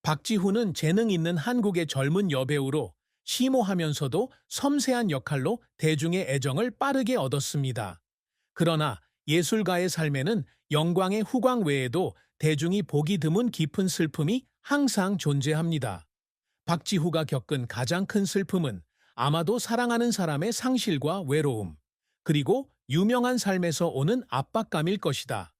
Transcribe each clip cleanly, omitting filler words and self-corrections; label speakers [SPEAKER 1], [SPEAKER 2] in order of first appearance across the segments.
[SPEAKER 1] 박지훈은 재능 있는 한국의 젊은 여배우로 심오하면서도 섬세한 역할로 대중의 애정을 빠르게 얻었습니다. 그러나 예술가의 삶에는 영광의 후광 외에도 대중이 보기 드문 깊은 슬픔이 항상 존재합니다. 박지후가 겪은 가장 큰 슬픔은 아마도 사랑하는 사람의 상실과 외로움, 그리고 유명한 삶에서 오는 압박감일 것이다.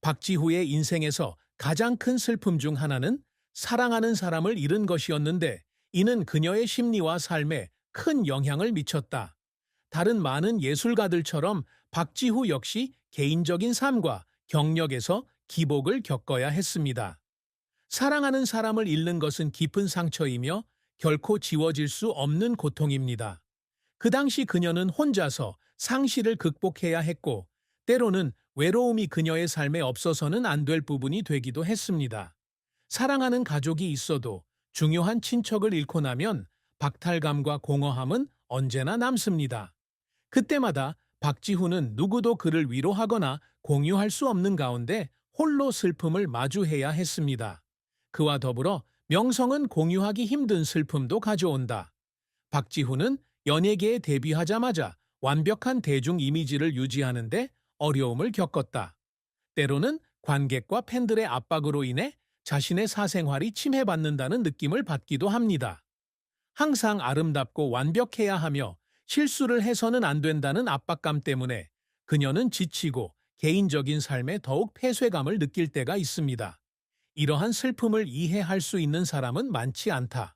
[SPEAKER 1] 박지후의 인생에서 가장 큰 슬픔 중 하나는 사랑하는 사람을 잃은 것이었는데, 이는 그녀의 심리와 삶에 큰 영향을 미쳤다. 다른 많은 예술가들처럼 박지후 역시 개인적인 삶과 경력에서 기복을 겪어야 했습니다. 사랑하는 사람을 잃는 것은 깊은 상처이며 결코 지워질 수 없는 고통입니다. 그 당시 그녀는 혼자서 상실을 극복해야 했고, 때로는 외로움이 그녀의 삶에 없어서는 안 될 부분이 되기도 했습니다. 사랑하는 가족이 있어도 중요한 친척을 잃고 나면 박탈감과 공허함은 언제나 남습니다. 그때마다 박지훈은 누구도 그를 위로하거나 공유할 수 없는 가운데 홀로 슬픔을 마주해야 했습니다. 그와 더불어 명성은 공유하기 힘든 슬픔도 가져온다. 박지훈은 연예계에 데뷔하자마자 완벽한 대중 이미지를 유지하는데 어려움을 겪었다. 때로는 관객과 팬들의 압박으로 인해 자신의 사생활이 침해받는다는 느낌을 받기도 합니다. 항상 아름답고 완벽해야 하며 실수를 해서는 안 된다는 압박감 때문에 그녀는 지치고 개인적인 삶에 더욱 폐쇄감을 느낄 때가 있습니다. 이러한 슬픔을 이해할 수 있는 사람은 많지 않다.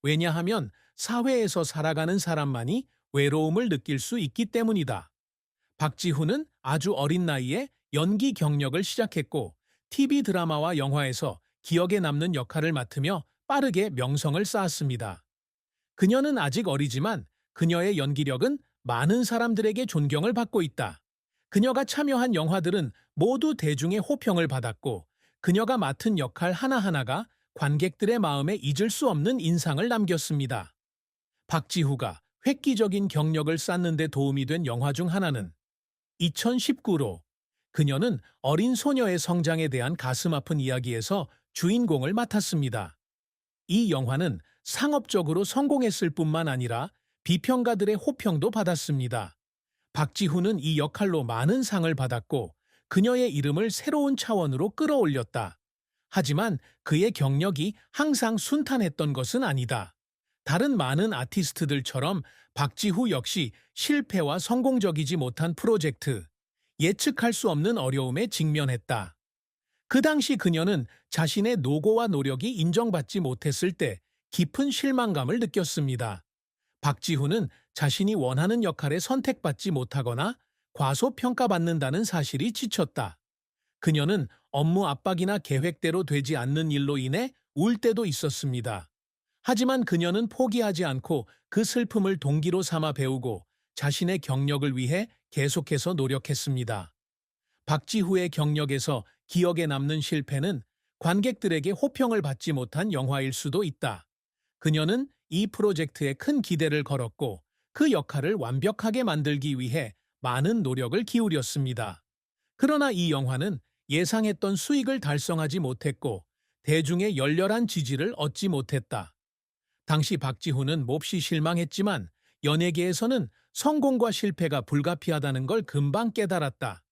[SPEAKER 1] 왜냐하면 사회에서 살아가는 사람만이 외로움을 느낄 수 있기 때문이다. 박지훈은 아주 어린 나이에 연기 경력을 시작했고, TV 드라마와 영화에서 기억에 남는 역할을 맡으며 빠르게 명성을 쌓았습니다. 그녀는 아직 어리지만 그녀의 연기력은 많은 사람들에게 존경을 받고 있다. 그녀가 참여한 영화들은 모두 대중의 호평을 받았고, 그녀가 맡은 역할 하나하나가 관객들의 마음에 잊을 수 없는 인상을 남겼습니다. 박지후가 획기적인 경력을 쌓는 데 도움이 된 영화 중 하나는 2019로, 그녀는 어린 소녀의 성장에 대한 가슴 아픈 이야기에서 주인공을 맡았습니다. 이 영화는 상업적으로 성공했을 뿐만 아니라 비평가들의 호평도 받았습니다. 박지훈은 이 역할로 많은 상을 받았고 그녀의 이름을 새로운 차원으로 끌어올렸다. 하지만 그의 경력이 항상 순탄했던 것은 아니다. 다른 많은 아티스트들처럼 박지후 역시 실패와 성공적이지 못한 프로젝트, 예측할 수 없는 어려움에 직면했다. 그 당시 그녀는 자신의 노고와 노력이 인정받지 못했을 때 깊은 실망감을 느꼈습니다. 박지훈은 자신이 원하는 역할에 선택받지 못하거나 과소평가받는다는 사실이 지쳤다. 그녀는 업무 압박이나 계획대로 되지 않는 일로 인해 울 때도 있었습니다. 하지만 그녀는 포기하지 않고 그 슬픔을 동기로 삼아 배우고 자신의 경력을 위해 계속해서 노력했습니다. 박지후의 경력에서 기억에 남는 실패는 관객들에게 호평을 받지 못한 영화일 수도 있다. 그녀는 이 프로젝트에 큰 기대를 걸었고 그 역할을 완벽하게 만들기 위해 많은 노력을 기울였습니다. 그러나 이 영화는 예상했던 수익을 달성하지 못했고 대중의 열렬한 지지를 얻지 못했다. 당시 박지훈은 몹시 실망했지만 연예계에서는 성공과 실패가 불가피하다는 걸 금방 깨달았다.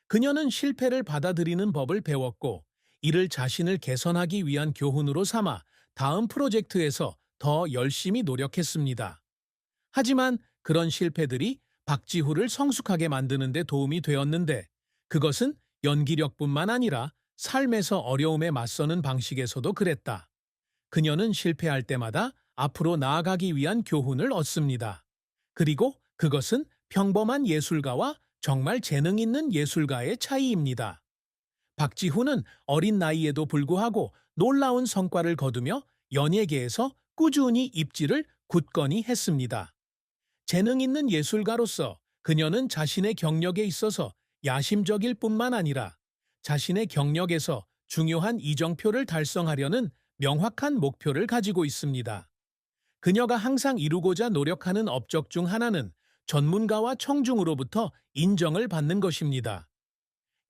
[SPEAKER 1] 그녀는 실패를 받아들이는 법을 배웠고 이를 자신을 개선하기 위한 교훈으로 삼아 다음 프로젝트에서 더 열심히 노력했습니다. 하지만 그런 실패들이 박지후를 성숙하게 만드는 데 도움이 되었는데, 그것은 연기력뿐만 아니라 삶에서 어려움에 맞서는 방식에서도 그랬다. 그녀는 실패할 때마다 앞으로 나아가기 위한 교훈을 얻습니다. 그리고 그것은 평범한 예술가와 정말 재능 있는 예술가의 차이입니다. 박지훈은 어린 나이에도 불구하고 놀라운 성과를 거두며 연예계에서 꾸준히 입지를 굳건히 했습니다. 재능 있는 예술가로서 그녀는 자신의 경력에 있어서 야심적일 뿐만 아니라 자신의 경력에서 중요한 이정표를 달성하려는 명확한 목표를 가지고 있습니다. 그녀가 항상 이루고자 노력하는 업적 중 하나는 전문가와 청중으로부터 인정을 받는 것입니다.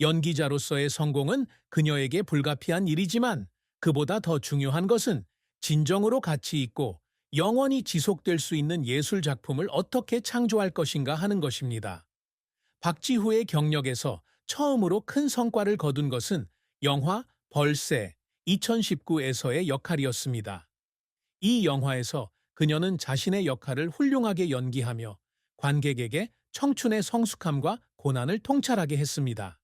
[SPEAKER 1] 연기자로서의 성공은 그녀에게 불가피한 일이지만 그보다 더 중요한 것은 진정으로 가치 있고 영원히 지속될 수 있는 예술 작품을 어떻게 창조할 것인가 하는 것입니다. 박지후의 경력에서 처음으로 큰 성과를 거둔 것은 영화 벌새 2019에서의 역할이었습니다. 이 영화에서 그녀는 자신의 역할을 훌륭하게 연기하며 관객에게 청춘의 성숙함과 고난을 통찰하게 했습니다.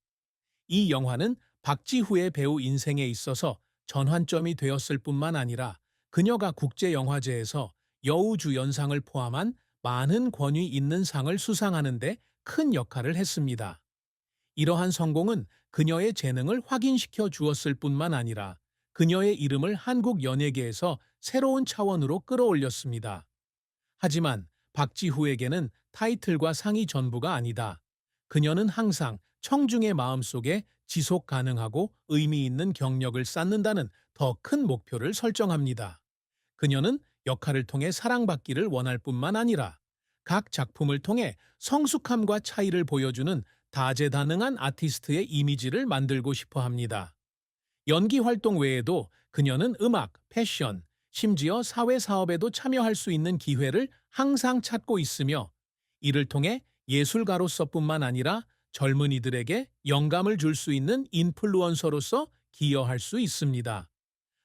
[SPEAKER 1] 이 영화는 박지후의 배우 인생에 있어서 전환점이 되었을 뿐만 아니라 그녀가 국제영화제에서 여우주연상을 포함한 많은 권위 있는 상을 수상하는 데 큰 역할을 했습니다. 이러한 성공은 그녀의 재능을 확인시켜 주었을 뿐만 아니라 그녀의 이름을 한국 연예계에서 새로운 차원으로 끌어올렸습니다. 하지만 박지후에게는 타이틀과 상이 전부가 아니다. 그녀는 항상 청중의 마음속에 지속 가능하고 의미 있는 경력을 쌓는다는 더 큰 목표를 설정합니다. 그녀는 역할을 통해 사랑받기를 원할 뿐만 아니라 각 작품을 통해 성숙함과 차이를 보여주는 다재다능한 아티스트의 이미지를 만들고 싶어 합니다. 연기 활동 외에도 그녀는 음악, 패션, 심지어 사회 사업에도 참여할 수 있는 기회를 항상 찾고 있으며 이를 통해 예술가로서뿐만 아니라 젊은이들에게 영감을 줄 수 있는 인플루언서로서 기여할 수 있습니다.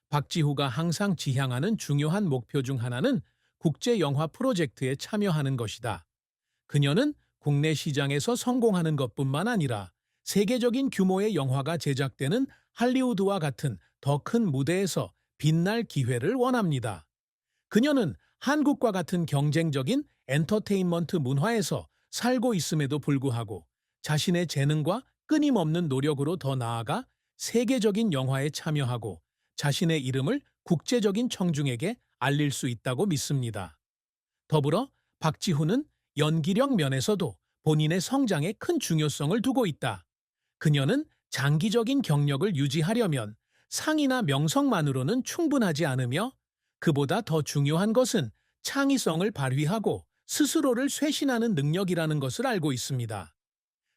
[SPEAKER 1] 박지후가 항상 지향하는 중요한 목표 중 하나는 국제 영화 프로젝트에 참여하는 것이다. 그녀는 국내 시장에서 성공하는 것뿐만 아니라 세계적인 규모의 영화가 제작되는 할리우드와 같은 더 큰 무대에서 빛날 기회를 원합니다. 그녀는 한국과 같은 경쟁적인 엔터테인먼트 문화에서 살고 있음에도 불구하고 자신의 재능과 끊임없는 노력으로 더 나아가 세계적인 영화에 참여하고 자신의 이름을 국제적인 청중에게 알릴 수 있다고 믿습니다. 더불어 박지후는 연기력 면에서도 본인의 성장에 큰 중요성을 두고 있다. 그녀는 장기적인 경력을 유지하려면 상이나 명성만으로는 충분하지 않으며 그보다 더 중요한 것은 창의성을 발휘하고 스스로를 쇄신하는 능력이라는 것을 알고 있습니다.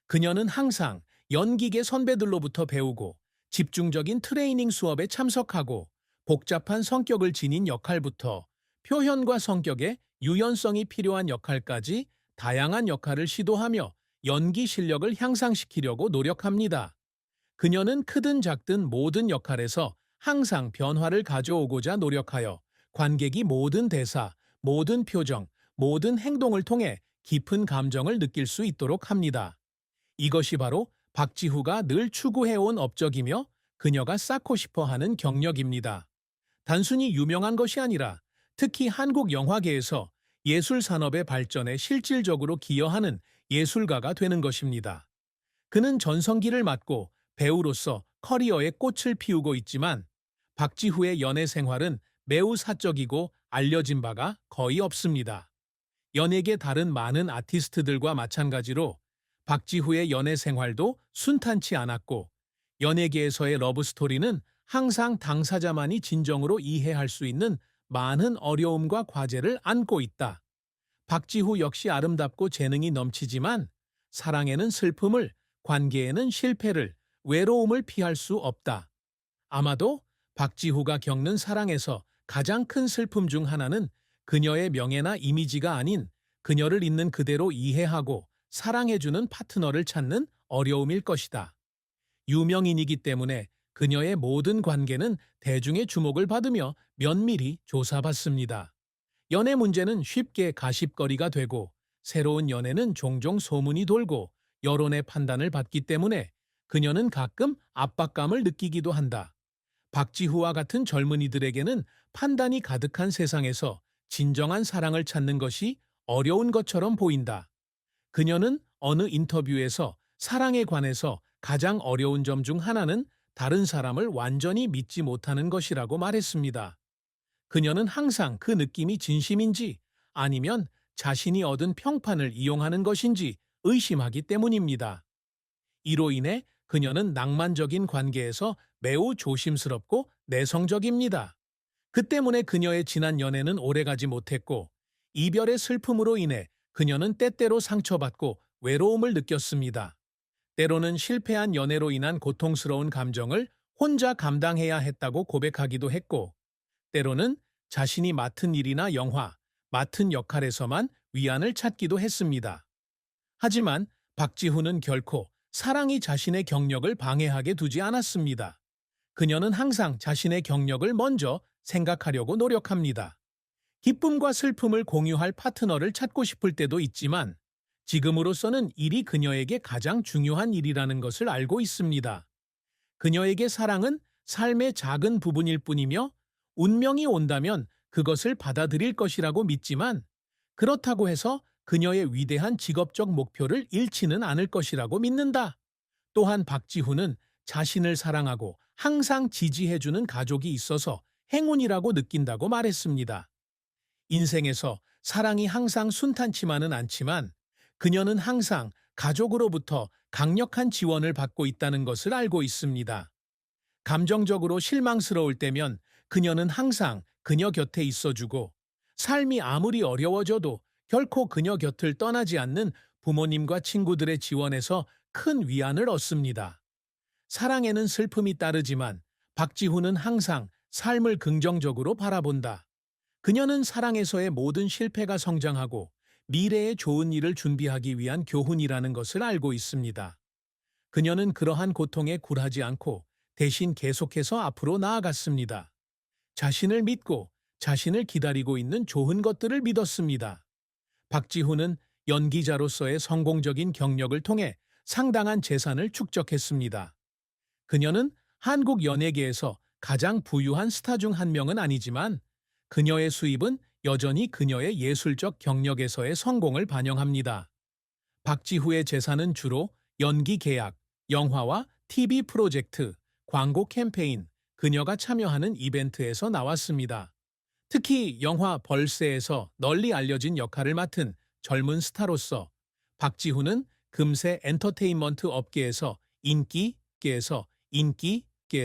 [SPEAKER 1] 그녀는 항상 연기계 선배들로부터 배우고 집중적인 트레이닝 수업에 참석하고 복잡한 성격을 지닌 역할부터 표현과 성격의 유연성이 필요한 역할까지 다양한 역할을 시도하며 연기 실력을 향상시키려고 노력합니다. 그녀는 크든 작든 모든 역할에서 항상 변화를 가져오고자 노력하여 관객이 모든 대사, 모든 표정, 모든 행동을 통해 깊은 감정을 느낄 수 있도록 합니다. 이것이 바로 박지후가 늘 추구해온 업적이며 그녀가 쌓고 싶어 하는 경력입니다. 단순히 유명한 것이 아니라 특히 한국 영화계에서 예술 산업의 발전에 실질적으로 기여하는 예술가가 되는 것입니다. 그는 전성기를 맞고 배우로서 커리어의 꽃을 피우고 있지만 박지후의 연애 생활은 매우 사적이고 알려진 바가 거의 없습니다. 연예계 다른 많은 아티스트들과 마찬가지로 박지후의 연애 생활도 순탄치 않았고 연예계에서의 러브스토리는 항상 당사자만이 진정으로 이해할 수 있는 많은 어려움과 과제를 안고 있다. 박지후 역시 아름답고 재능이 넘치지만 사랑에는 슬픔을, 관계에는 실패를, 외로움을 피할 수 없다. 아마도 박지후가 겪는 사랑에서 가장 큰 슬픔 중 하나는 그녀의 명예나 이미지가 아닌 그녀를 있는 그대로 이해하고 사랑해주는 파트너를 찾는 어려움일 것이다. 유명인이기 때문에 그녀의 모든 관계는 대중의 주목을 받으며 면밀히 조사받습니다. 연애 문제는 쉽게 가십거리가 되고 새로운 연애는 종종 소문이 돌고 여론의 판단을 받기 때문에 그녀는 가끔 압박감을 느끼기도 한다. 박지후와 같은 젊은이들에게는 판단이 가득한 세상에서 진정한 사랑을 찾는 것이 어려운 것처럼 보인다. 그녀는 어느 인터뷰에서 사랑에 관해서 가장 어려운 점 중 하나는 다른 사람을 완전히 믿지 못하는 것이라고 말했습니다. 그녀는 항상 그 느낌이 진심인지 아니면 자신이 얻은 평판을 이용하는 것인지 의심하기 때문입니다. 이로 인해 그녀는 낭만적인 관계에서 매우 조심스럽고 내성적입니다. 그 때문에 그녀의 지난 연애는 오래가지 못했고 이별의 슬픔으로 인해 그녀는 때때로 상처받고 외로움을 느꼈습니다. 때로는 실패한 연애로 인한 고통스러운 감정을 혼자 감당해야 했다고 고백하기도 했고, 때로는 자신이 맡은 일이나 영화, 맡은 역할에서만 위안을 찾기도 했습니다. 하지만 박지훈은 결코 사랑이 자신의 경력을 방해하게 두지 않았습니다. 그녀는 항상 자신의 경력을 먼저 생각하려고 노력합니다. 기쁨과 슬픔을 공유할 파트너를 찾고 싶을 때도 있지만 지금으로서는 일이 그녀에게 가장 중요한 일이라는 것을 알고 있습니다. 그녀에게 사랑은 삶의 작은 부분일 뿐이며 운명이 온다면 그것을 받아들일 것이라고 믿지만 그렇다고 해서 그녀의 위대한 직업적 목표를 잃지는 않을 것이라고 믿는다. 또한 박지훈은 자신을 사랑하고 항상 지지해주는 가족이 있어서 행운이라고 느낀다고 말했습니다. 인생에서 사랑이 항상 순탄치만은 않지만 그녀는 항상 가족으로부터 강력한 지원을 받고 있다는 것을 알고 있습니다. 감정적으로 실망스러울 때면 그녀는 항상 그녀 곁에 있어주고 삶이 아무리 어려워져도 결코 그녀 곁을 떠나지 않는 부모님과 친구들의 지원에서 큰 위안을 얻습니다. 사랑에는 슬픔이 따르지만 박지훈은 항상 삶을 긍정적으로 바라본다. 그녀는 사랑에서의 모든 실패가 성장하고 미래의 좋은 일을 준비하기 위한 교훈이라는 것을 알고 있습니다. 그녀는 그러한 고통에 굴하지 않고 대신 계속해서 앞으로 나아갔습니다. 자신을 믿고 자신을 기다리고 있는 좋은 것들을 믿었습니다. 박지훈은 연기자로서의 성공적인 경력을 통해 상당한 재산을 축적했습니다. 그녀는 한국 연예계에서 가장 부유한 스타 중 한 명은 아니지만 그녀의 수입은 여전히 그녀의 예술적 경력에서의 성공을 반영합니다. 박지후의 재산은 주로 연기 계약, 영화와 TV 프로젝트, 광고 캠페인, 그녀가 참여하는 이벤트에서 나왔습니다. 특히 영화 벌새에서 널리 알려진 역할을 맡은 젊은 스타로서 박지훈은 금세 엔터테인먼트 업계에서 인기계에서 인기